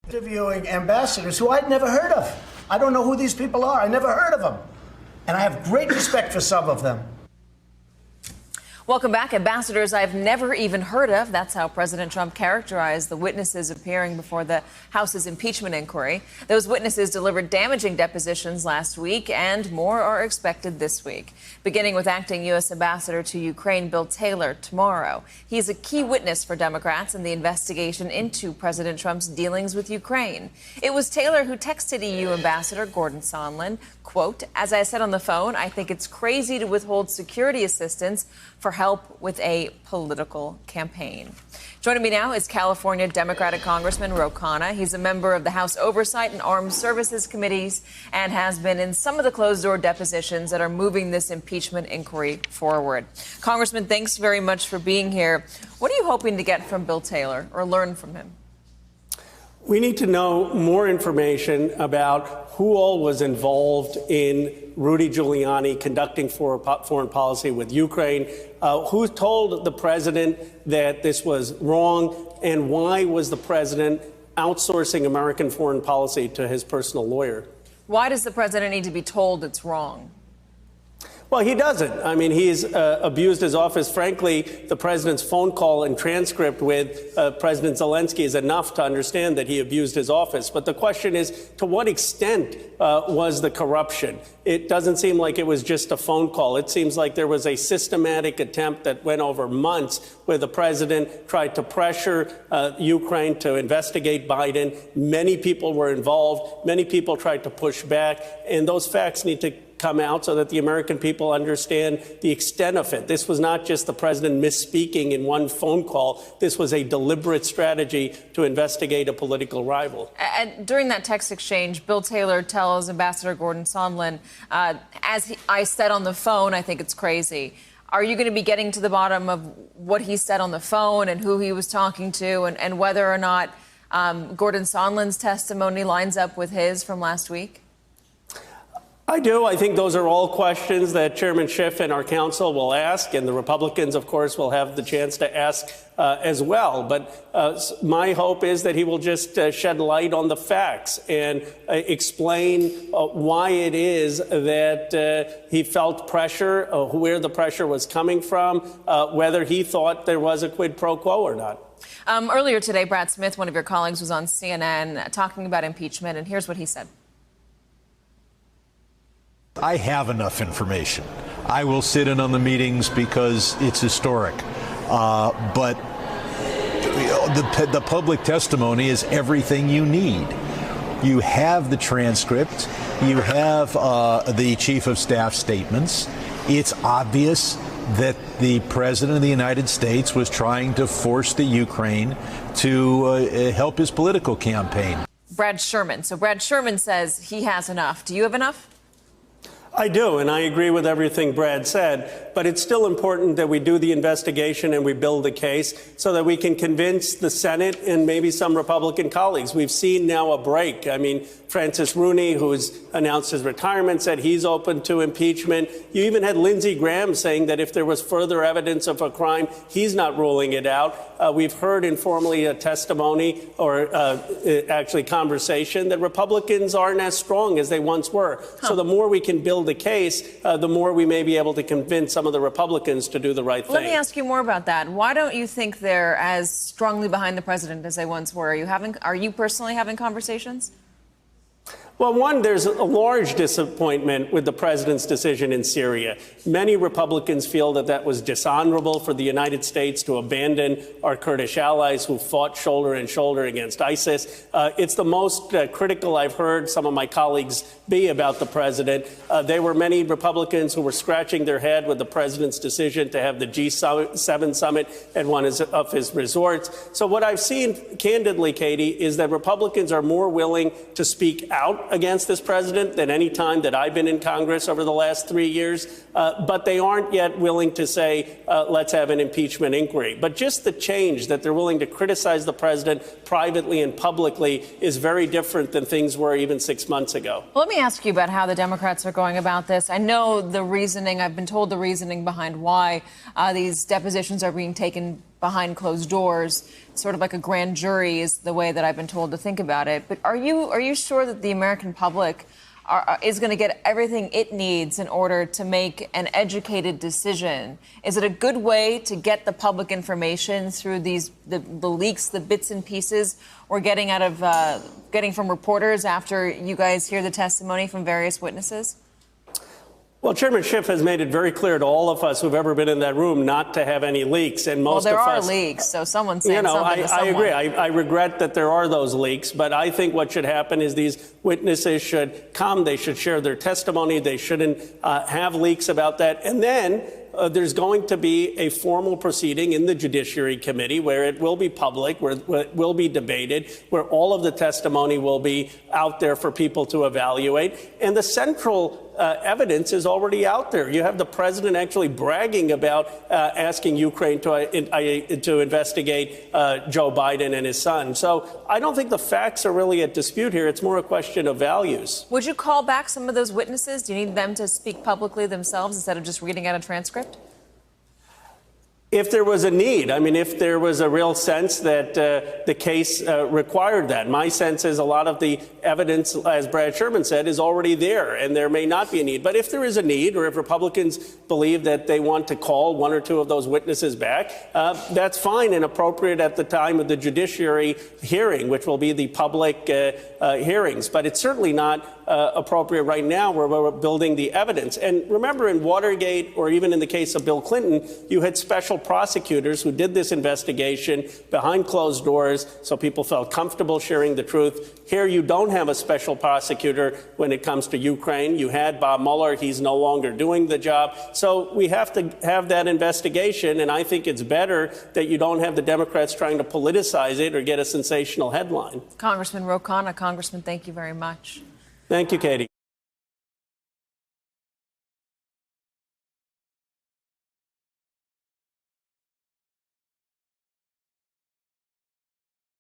Interviewing ambassadors who I'd never heard of. I don't know who these people are. I never heard of them. And I have great respect for some of them. Welcome back. Ambassadors I've never even heard of. That's how President Trump characterized the witnesses appearing before the House's impeachment inquiry. Those witnesses delivered damaging depositions last week, and more are expected this week. Beginning with acting U.S. Ambassador to Ukraine, Bill Taylor, tomorrow. He's a key witness for Democrats in the investigation into President Trump's dealings with Ukraine. It was Taylor who texted EU Ambassador Gordon Sondland, quote, "As I said on the phone, I think it's crazy to withhold security assistance for help with a political campaign." Joining me now is California Democratic Congressman Ro Khanna. He's a member of the House Oversight and Armed Services Committees and has been in some of the closed-door depositions that are moving this impeachment inquiry forward. Congressman, thanks very much for being here. What are you hoping to get from Bill Taylor or learn from him? We need to know more information about who all was involved in Rudy Giuliani conducting foreign policy with Ukraine, who told the president that this was wrong, and why was the president outsourcing American foreign policy to his personal lawyer? Why does the president need to be told it's wrong? Well, he doesn't. I mean, he's abused his office. Frankly, the president's phone call and transcript with President Zelensky is enough to understand that he abused his office. But the question is, to what extent was the corruption? It doesn't seem like it was just a phone call. It seems like there was a systematic attempt that went over months where the president tried to pressure Ukraine to investigate Biden. Many people were involved. Many people tried to push back. And those facts need to come out so that the American people understand the extent of it. This was not just the president misspeaking in one phone call. This was a deliberate strategy to investigate a political rival. And during that text exchange, Bill Taylor tells Ambassador Gordon Sondland, I said on the phone, I think it's crazy. Are you going to be getting to the bottom of what he said on the phone and who he was talking to and whether or not Gordon Sondland's testimony lines up with his from last week? I do. I think those are all questions that Chairman Schiff and our counsel will ask, and the Republicans, of course, will have the chance to ask as well. But my hope is that he will just shed light on the facts and explain why it is that he felt pressure, where the pressure was coming from, whether he thought there was a quid pro quo or not. Earlier today, Brad Smith, one of your colleagues, was on CNN talking about impeachment, and here's what he said. I have enough information. I will sit in on the meetings because it's historic. But the public testimony is everything you need. You have the transcript. You have the chief of staff statements. It's obvious that the president of the United States was trying to force the Ukraine to help his political campaign. Brad Sherman. So Brad Sherman says he has enough. Do you have enough? I do, and I agree with everything Brad said, but it's still important that we do the investigation and we build a case so that we can convince the Senate and maybe some Republican colleagues. We've seen now a break. I mean, Francis Rooney, who's announced his retirement, said he's open to impeachment. You even had Lindsey Graham saying that if there was further evidence of a crime, he's not ruling it out. We've heard informally a testimony or actually conversation that Republicans aren't as strong as they once were. So the more we can build the case, the more we may be able to convince some of the Republicans to do the right thing. Let me ask you more about that. Why don't you think they're as strongly behind the president as they once were? Are you personally having conversations? Well, one, there's a large disappointment with the president's decision in Syria. Many Republicans feel that that was dishonorable for the United States to abandon our Kurdish allies who fought shoulder and shoulder against ISIS. It's the most critical I've heard some of my colleagues be about the president. There were many Republicans who were scratching their head with the president's decision to have the G7 summit at one of his resorts. So what I've seen, candidly, Katie, is that Republicans are more willing to speak out against this president than any time that I've been in Congress over the last 3 years. But they aren't yet willing to say, let's have an impeachment inquiry. But just the change that they're willing to criticize the president privately and publicly is very different than things were even 6 months ago. Well, let me ask you about how the Democrats are going about this. I know the reasoning, I've been told the reasoning behind why these depositions are being taken behind closed doors, sort of like a grand jury is the way that I've been told to think about it. But are you sure that the American public is going to get everything it needs in order to make an educated decision? Is it a good way to get the public information through the leaks, the bits and pieces we're getting getting from reporters after you guys hear the testimony from various witnesses? Well, Chairman Schiff has made it very clear to all of us who've ever been in that room not to have any leaks. And most of us, there are leaks, so someone's saying something to someone. I agree. I regret that there are those leaks, but I think what should happen is these witnesses should come. They should share their testimony. They shouldn't have leaks about that. And then there's going to be a formal proceeding in the Judiciary Committee where it will be public, where it will be debated, where all of the testimony will be out there for people to evaluate. And the central evidence is already out there. You have the president actually bragging about asking Ukraine to investigate Joe Biden and his son. So I don't think the facts are really at dispute here. It's more a question of values. Would you call back some of those witnesses? Do you need them to speak publicly themselves instead of just reading out a transcript? If there was a need, I mean, if there was a real sense that the case required that. My sense is a lot of the evidence, as Brad Sherman said, is already there, and there may not be a need. But if there is a need, or if Republicans believe that they want to call one or two of those witnesses back, that's fine and appropriate at the time of the judiciary hearing, which will be the public hearings. But it's certainly not appropriate right now where we're building the evidence. And remember, in Watergate, or even in the case of Bill Clinton, you had special prosecutors who did this investigation behind closed doors so people felt comfortable sharing the truth. Here you don't have a special prosecutor when it comes to Ukraine. You had Bob Mueller. He's no longer doing the job. So we have to have that investigation, and I think it's better that you don't have the Democrats trying to politicize it or get a sensational headline. Congressman Ro Khanna, Congressman, thank you very much. Thank you, Katie.